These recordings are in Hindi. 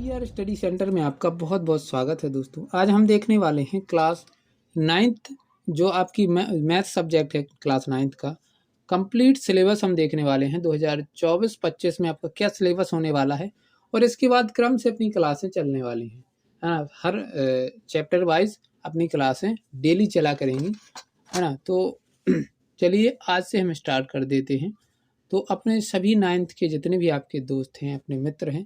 पीआर स्टडी सेंटर में आपका बहुत बहुत स्वागत है दोस्तों। आज हम देखने वाले हैं क्लास 9th जो आपकी मैथ सब्जेक्ट है क्लास 9th का कंप्लीट सिलेबस हम देखने वाले हैं। 2024-25 में आपका क्या सिलेबस होने वाला है और इसके बाद क्रम से अपनी क्लासें चलने वाली हैं। हाँ, हर चैप्टर वाइज अपनी क्लासें डेली चला करेंगी, है ना। तो चलिए आज से हम स्टार्ट कर देते हैं। तो अपने सभी 9th के जितने भी आपके दोस्त हैं, अपने मित्र हैं,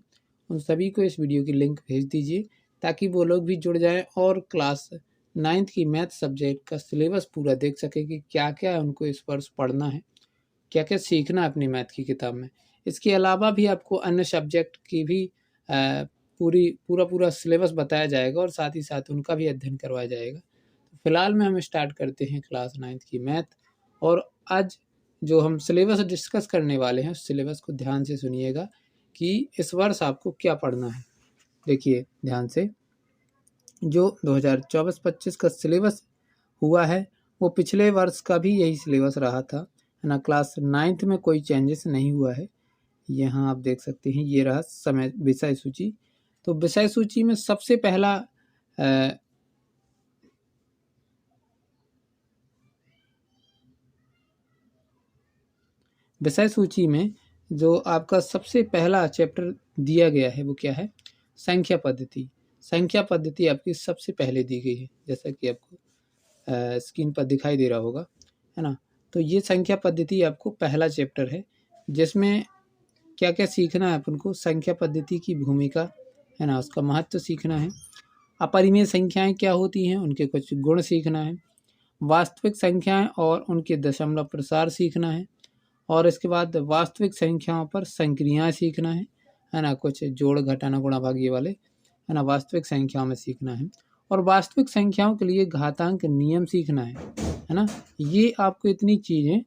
उन सभी को इस वीडियो की लिंक भेज दीजिए ताकि वो लोग भी जुड़ जाएं और क्लास 9th की मैथ सब्जेक्ट का सिलेबस पूरा देख सके कि क्या क्या उनको इस वर्ष पढ़ना है, क्या क्या सीखना है अपनी मैथ की किताब में। इसके अलावा भी आपको अन्य सब्जेक्ट की भी पूरा सिलेबस बताया जाएगा और साथ ही साथ उनका भी अध्ययन करवाया जाएगा। तो फिलहाल में हम स्टार्ट करते हैं क्लास 9th की मैथ। और आज जो हम सिलेबस डिस्कस करने वाले हैं उस सिलेबस को ध्यान से सुनिएगा कि इस वर्ष आपको क्या पढ़ना है। देखिए ध्यान से, जो 2024-25 का सिलेबस हुआ है वो पिछले वर्ष का भी यही सिलेबस रहा था, है ना। क्लास 9th में कोई चेंजेस नहीं हुआ है। यहाँ आप देख सकते हैं, ये रहा समय विषय सूची। तो विषय सूची में सबसे पहला विषय सूची में जो आपका सबसे पहला चैप्टर दिया गया है वो क्या है? संख्या पद्धति। संख्या पद्धति आपकी सबसे पहले दी गई है, जैसा कि आपको स्क्रीन पर दिखाई दे रहा होगा, है ना। तो ये संख्या पद्धति आपको पहला चैप्टर है जिसमें क्या क्या सीखना है अपन को। संख्या पद्धति की भूमिका, है ना, उसका महत्व सीखना है। अपरिमेय संख्याएं क्या होती हैं, उनके कुछ गुण सीखना है। वास्तविक संख्याएं और उनके दशमलव प्रसार सीखना है। और इसके बाद वास्तविक संख्याओं पर संक्रियाएं सीखना है ना। कुछ जोड़ घटाना गुणा भाग ये वाले, है ना, वास्तविक संख्याओं में सीखना है। और वास्तविक संख्याओं के लिए घातांक नियम सीखना है ना। ये आपको इतनी चीज़ें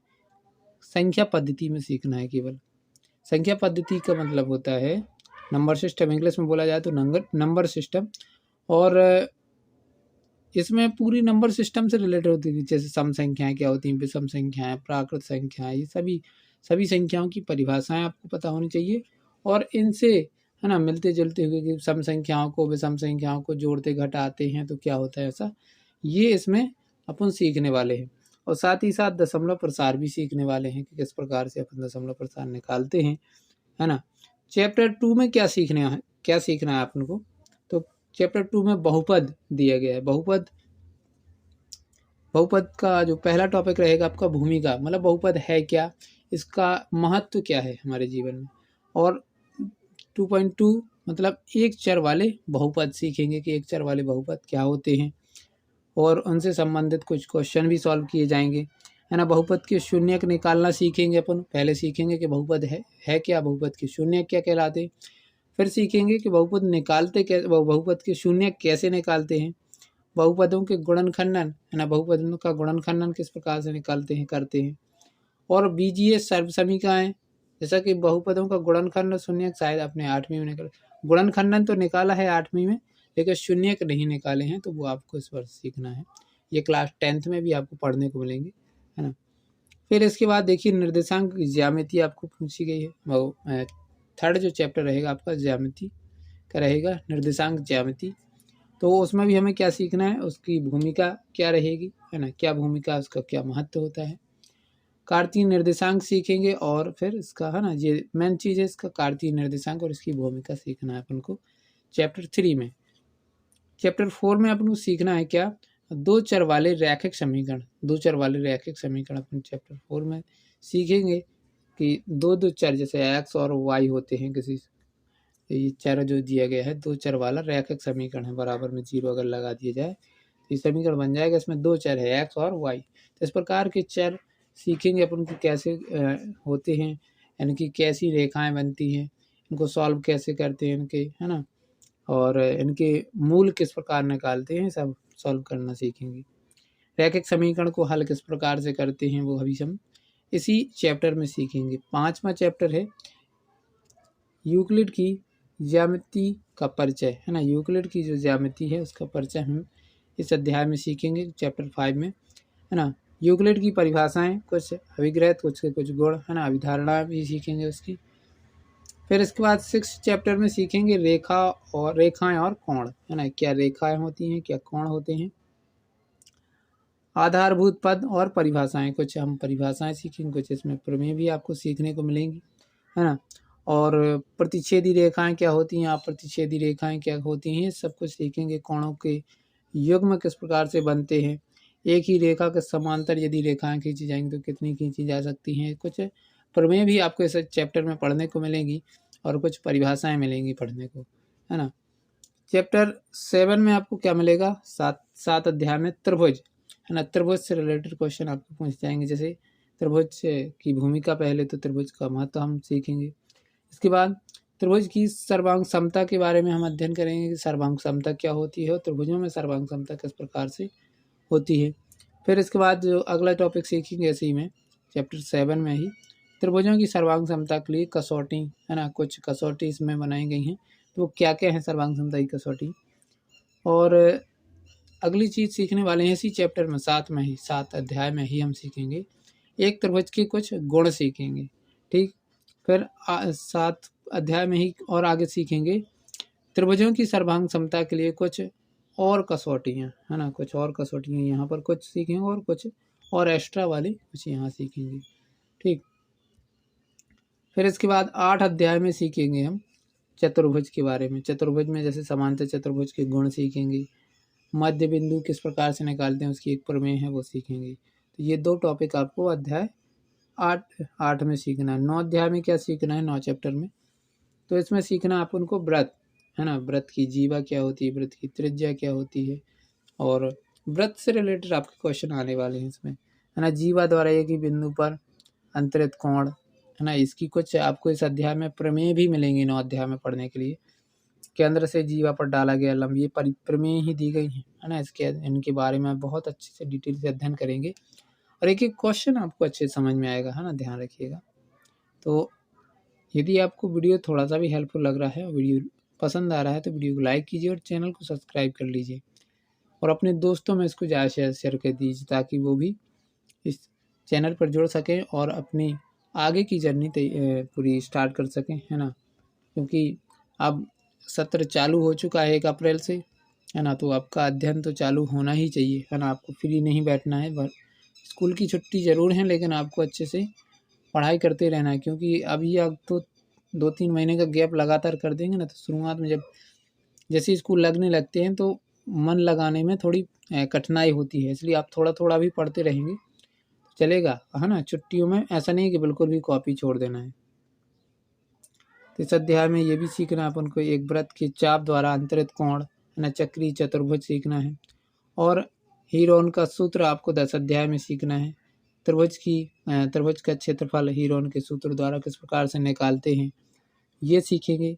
संख्या पद्धति में सीखना है केवल। संख्या पद्धति का मतलब होता है नंबर सिस्टम, इंग्लिश में बोला जाए तो नंबर सिस्टम। और इसमें पूरी नंबर सिस्टम से रिलेटेड होती है, जैसे सम संख्याएं क्या होती हैं, विषम संख्याएं, प्राकृत संख्याएं, ये सभी संख्याओं की परिभाषाएं आपको पता होनी चाहिए। और इनसे, है ना, मिलते जुलते हुए कि सम संख्याओं को विषम संख्याओं को जोड़ते घटाते हैं तो क्या होता है, ऐसा ये इसमें अपन सीखने वाले हैं। और साथ ही साथ दशमलव प्रसार भी सीखने वाले हैं कि किस प्रकार से अपन दशमलव प्रसार निकालते हैं, है ना। चैप्टर 2 में क्या सीखना है अपन को? तो चैप्टर 2 में बहुपद दिया गया है। बहुपद का जो पहला टॉपिक रहेगा आपका भूमिका, मतलब बहुपद है क्या, इसका महत्व क्या है हमारे जीवन में। और 2.2 मतलब एक चर वाले बहुपद सीखेंगे कि एक चर वाले बहुपद क्या होते हैं और उनसे संबंधित कुछ क्वेश्चन भी सॉल्व किए जाएंगे, है ना। बहुपद के शून्यक निकालना सीखेंगे अपन। पहले सीखेंगे कि बहुपद है क्या, बहुपद के शून्यक क्या कहलाते हैं। फिर सीखेंगे कि बहुपद के शून्यक कैसे निकालते हैं। बहुपदों के गुणनखंडन, है ना, बहुपदों का गुणनखंडन किस प्रकार से करते हैं। और बीजीय सर्व समीकरण, जैसा कि बहुपदों का गुणनखंडन शून्यक शायद आपने 8वीं में निकाला, गुणनखंडन तो निकाला है 8वीं में, लेकिन शून्यक नहीं निकाले हैं, तो वो आपको इस वर्ष सीखना है। ये क्लास 10th में भी आपको पढ़ने को मिलेंगे, है ना। फिर इसके बाद देखिए निर्देशांक ज्यामिति आपको पूछी गई है। वो थर्ड जो चैप्टर रहेगा आपका ज्यामिति का रहेगा, निर्देशांक ज्यामिति। तो उसमें भी हमें क्या सीखना है, उसकी भूमिका क्या रहेगी, है ना, क्या भूमिका, उसका क्या महत्व होता है। कार्तीय निर्देशांक सीखेंगे और फिर इसका, है ना, ये मेन चीज़ है, इसका कार्तीय निर्देशांक और इसकी भूमिका सीखना है अपन को चैप्टर 3 में। चैप्टर 4 में अपन को सीखना है क्या, दो चर वाले रैखिक समीकरण अपन चैप्टर 4 में सीखेंगे कि दो चर जैसे x और y होते हैं, किसी ये चर जो दिया गया है, दो चर वाला रैखिक समीकरण है, बराबर में 0 अगर लगा दिया जाए तो ये समीकरण बन जाएगा। इसमें दो चर है x और y। तो इस प्रकार के चर सीखेंगे अपन को कैसे होते हैं, यानी कि कैसी रेखाएं बनती हैं, इनको सॉल्व कैसे करते हैं इनके, है ना, और इनके मूल किस प्रकार निकालते हैं, सब सॉल्व करना सीखेंगे। रैखिक समीकरण को हल किस प्रकार से करते हैं वो अभी हम इसी चैप्टर में सीखेंगे। 5वां चैप्टर है यूक्लिड की ज्यामिति का परिचय, है ना। यूक्लिड की जो ज्यामिति है उसका परिचय हम इस अध्याय में सीखेंगे चैप्टर 5 में, है ना। यूक्लिड की परिभाषाएं, कुछ अभिग्रह, कुछ गुण, है ना, अभिधारणा भी सीखेंगे उसकी। फिर इसके बाद 6 चैप्टर में सीखेंगे रेखाएं और कोण, है ना, क्या रेखाएं होती हैं, क्या कोण होते हैं। आधारभूत पद और परिभाषाएं, कुछ हम परिभाषाएं सीखेंगे, कुछ इसमें प्रमेय भी आपको सीखने को मिलेंगी, है ना। और प्रतिच्छेदी रेखाएं क्या होती हैं, आप प्रतिच्छेदी रेखाएं क्या होती हैं, सब कुछ सीखेंगे। कोणों के युग्म किस प्रकार से बनते हैं, एक ही रेखा के समांतर यदि रेखाएं खींची जाएंगी तो कितनी खींची जा सकती हैं। कुछ प्रमेय भी आपको इस चैप्टर में पढ़ने को मिलेंगी और कुछ परिभाषाएं मिलेंगी पढ़ने को, है ना। चैप्टर 7 में आपको क्या मिलेगा, सात अध्याय में त्रिभुज, है ना। त्रिभुज से रिलेटेड क्वेश्चन आपको पूछ जाएंगे, जैसे त्रिभुज की भूमिका, पहले तो त्रिभुज का महत्व हम सीखेंगे। इसके बाद त्रिभुज की सर्वांग समता के बारे में हम अध्ययन करेंगे कि सर्वांग समता क्या होती है और त्रिभुजों में सर्वांग समता किस प्रकार से होती है। फिर इसके बाद जो अगला टॉपिक सीखेंगे इसी में चैप्टर 7 में ही, त्रिभुजों की सर्वांग समता के लिए कसौटी, है ना, कुछ कसौटी इसमें बनाई गई हैं, तो क्या क्या है सर्वांग समता की कसौटी। और अगली चीज़ सीखने वाले हैं इसी चैप्टर में 7 अध्याय में ही हम सीखेंगे, एक त्रिभुज के कुछ गुण सीखेंगे, ठीक। फिर 7 अध्याय में ही और आगे सीखेंगे त्रिभुजों की सर्वांग समता के लिए कुछ और कसौटियाँ, है ना, कुछ और कसौटियाँ यहाँ पर कुछ सीखेंगे और कुछ और एक्स्ट्रा वाले कुछ यहाँ सीखेंगे, ठीक। फिर इसके बाद 8 अध्याय में सीखेंगे हम चतुर्भुज के बारे में। चतुर्भुज में जैसे समांतर चतुर्भुज के गुण सीखेंगे, मध्य बिंदु किस प्रकार से निकालते हैं उसकी एक प्रमेय है वो सीखेंगे। तो ये 2 टॉपिक आपको अध्याय 8 में सीखना है। 9 अध्याय में क्या सीखना है, 9 चैप्टर में, तो इसमें सीखना आप उनको व्रत, है ना, व्रत की जीवा क्या होती है, व्रत की त्रिज्या क्या होती है, और व्रत से रिलेटेड आपके क्वेश्चन आने वाले हैं इसमें, है ना। जीवा द्वारा एक ही बिंदु पर अंतरित कोण, है ना, इसकी कुछ आपको इस अध्याय में प्रमेय भी मिलेंगे 9 अध्याय में पढ़ने के लिए। केंद्र से जीवा पर डाला गया लंब, ये प्रमेय ही दी गई है ना। इसके इनके बारे में बहुत अच्छे से डिटेल से अध्ययन करेंगे और एक एक क्वेश्चन आपको अच्छे समझ में आएगा, है ना, ध्यान रखिएगा। तो यदि आपको वीडियो थोड़ा सा भी हेल्पफुल लग रहा है, वीडियो पसंद आ रहा है, तो वीडियो को लाइक कीजिए और चैनल को सब्सक्राइब कर लीजिए और अपने दोस्तों में इसको ज़्यादा शेयर कर दीजिए ताकि वो भी इस चैनल पर जुड़ सकें और अपनी आगे की जर्नी पूरी स्टार्ट कर सकें, है ना। क्योंकि अब सत्र चालू हो चुका है 1 अप्रैल से, है ना, तो आपका अध्ययन तो चालू होना ही चाहिए, है ना। आपको फ्री नहीं बैठना है, स्कूल की छुट्टी ज़रूर है लेकिन आपको अच्छे से पढ़ाई करते रहना है, क्योंकि अभी आप तो 2-3 महीने का गैप लगातार कर देंगे ना, तो शुरुआत में जब जैसे स्कूल लगने लगते हैं तो मन लगाने में थोड़ी कठिनाई होती है, इसलिए आप थोड़ा थोड़ा भी पढ़ते रहेंगे चलेगा, है ना। छुट्टियों में ऐसा नहीं कि बिल्कुल भी कॉपी छोड़ देना है। तो इस अध्याय में ये भी सीखना है अपन को, एक वृत्त के चाप द्वारा अंतरित कोण, है ना, चक्रीय चतुर्भुज सीखना है और हीरोन का सूत्र आपको 10 अध्याय में सीखना है। त्रिभुज का क्षेत्रफल हीरोन के सूत्र द्वारा किस प्रकार से निकालते हैं ये सीखेंगे।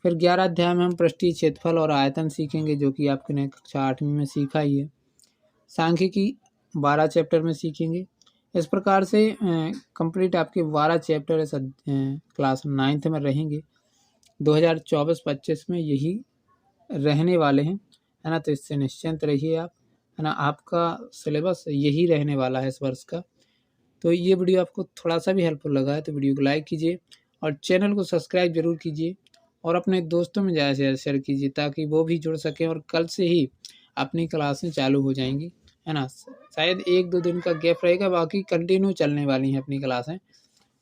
फिर 11 अध्याय में हम पृष्ठीय क्षेत्रफल और आयतन सीखेंगे, जो कि आपने कक्षा 8वीं में सीखा ही है। सांख्यिकी 12 चैप्टर में सीखेंगे। इस प्रकार से कंप्लीट आपके 12 चैप्टर इस क्लास 9th में रहेंगे। 2024-25 में यही रहने वाले हैं, है ना। तो इससे निश्चिंत रहिए आप, है ना, आपका सिलेबस यही रहने वाला है इस वर्ष का। तो ये वीडियो आपको थोड़ा सा भी हेल्पफुल लगा है तो वीडियो को लाइक कीजिए और चैनल को सब्सक्राइब जरूर कीजिए और अपने दोस्तों में ज़्यादा से ज़्यादा शेयर कीजिए ताकि वो भी जुड़ सकें। और कल से ही अपनी क्लासें चालू हो जाएंगी, है ना। शायद 1-2 दिन का गैप रहेगा, बाकी कंटिन्यू चलने वाली हैं अपनी क्लासें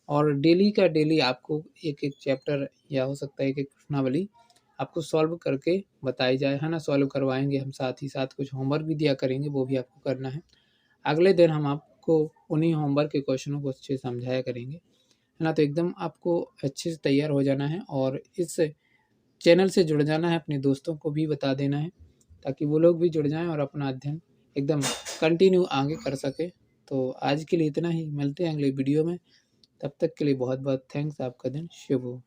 और डेली का डेली आपको एक एक चैप्टर या हो सकता है एक एक प्रश्नावली आपको सॉल्व करके बताई जाए, है ना। सॉल्व करवाएंगे हम, साथ ही साथ कुछ होमवर्क भी दिया करेंगे, वो भी आपको करना है। अगले दिन हम आपको उन्हीं होमवर्क के क्वेश्चनों को अच्छे से समझाया करेंगे, है ना। तो एकदम आपको अच्छे से तैयार हो जाना है और इस चैनल से जुड़ जाना है, अपने दोस्तों को भी बता देना है ताकि वो लोग भी जुड़ जाएं और अपना अध्ययन एकदम कंटिन्यू आगे कर सके। तो आज के लिए इतना ही, मिलते हैं अगले वीडियो में, तब तक के लिए बहुत बहुत थैंक्स। आपका दिन शुभ हो।